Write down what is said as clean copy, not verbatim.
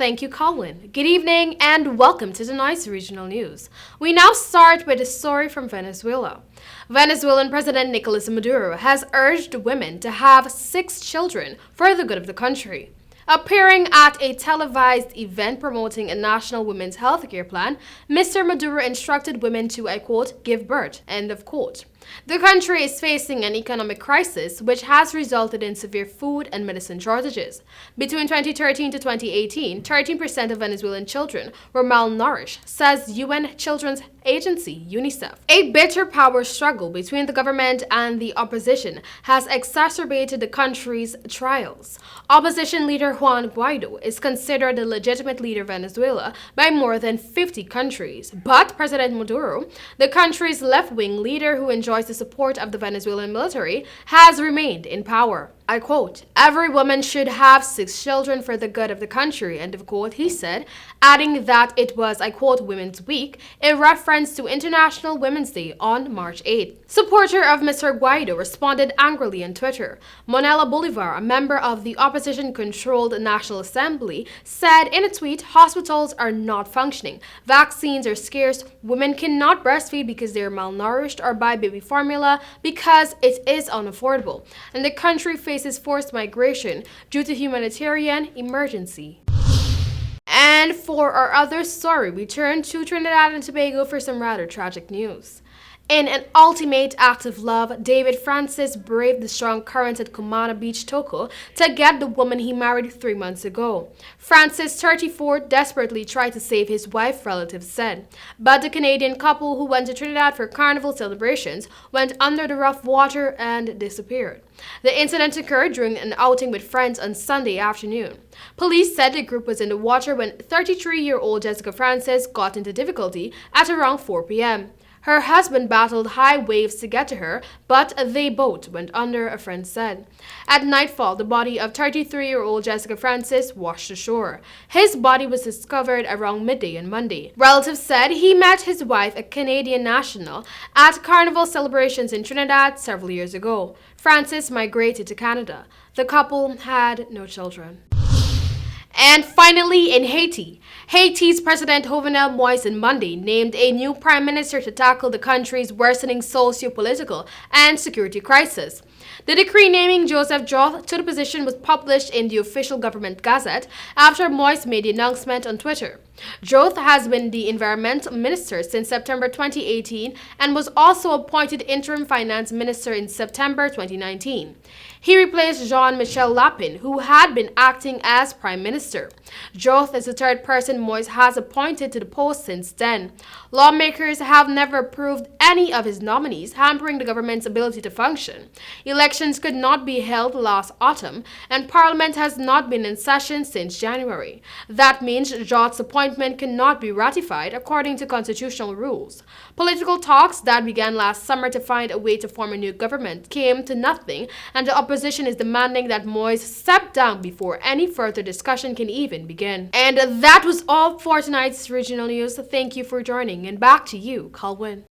Thank you, Colin. Good evening and welcome to tonight's regional news. We now start with a story from Venezuela. Venezuelan President Nicolas Maduro has urged women to have 6 children for the good of the country. Appearing at a televised event promoting a national women's health care plan, Mr. Maduro instructed women to, I quote, give birth, end of quote. The country is facing an economic crisis which has resulted in severe food and medicine shortages. Between 2013 to 2018, 13% of Venezuelan children were malnourished, says UN Children's Agency, UNICEF. A bitter power struggle between the government and the opposition has exacerbated the country's trials. Opposition leader Juan Guaido is considered the legitimate leader of Venezuela by more than 50 countries. But President Maduro, the country's left-wing leader who enjoys the support of the Venezuelan military, has remained in power. I quote, every woman should have 6 children for the good of the country, end of quote, he said, adding that it was, I quote, Women's Week, in reference to International Women's Day on March 8th. Supporter of Mr. Guaido responded angrily on Twitter. Monela Bolivar, a member of the opposition-controlled National Assembly, said in a tweet, hospitals are not functioning, vaccines are scarce, women cannot breastfeed because they are malnourished or buy baby formula because it is unaffordable, and the country faces forced migration due to humanitarian emergency. And for our other story, we turn to Trinidad and Tobago for some rather tragic news. In an ultimate act of love, David Francis braved the strong current at Kumana Beach, Toko, to get the woman he married 3 months ago. Francis, 34, desperately tried to save his wife, relatives said. But the Canadian couple who went to Trinidad for carnival celebrations went under the rough water and disappeared. The incident occurred during an outing with friends on Sunday afternoon. Police said the group was in the water when 33-year-old Jessica Francis got into difficulty at around 4 p.m. Her husband battled high waves to get to her, but they both went under, a friend said. At nightfall, the body of 33-year-old Jessica Francis washed ashore. His body was discovered around midday on Monday. Relatives said he met his wife, a Canadian national, at carnival celebrations in Trinidad several years ago. Francis migrated to Canada. The couple had no children. And finally, in Haiti, Haiti's President Jovenel Moïse on Monday named a new prime minister to tackle the country's worsening socio-political and security crisis. The decree naming Joseph Joth to the position was published in the official government gazette after Moïse made the announcement on Twitter. Joth has been the environment minister since September 2018 and was also appointed interim finance minister in September 2019. He replaced Jean-Michel Lapin, who had been acting as prime minister. Joth is the third person Moïse has appointed to the post since then. Lawmakers have never approved any of his nominees, hampering the government's ability to function. Elections could not be held last autumn, and Parliament has not been in session since January. That means Joth's appointment cannot be ratified according to constitutional rules. Political talks that began last summer to find a way to form a new government came to nothing, and the opposition is demanding that Moïse step down before any further discussion can even begin. And that was all for tonight's regional news. Thank you for joining, and back to you, Colwyn.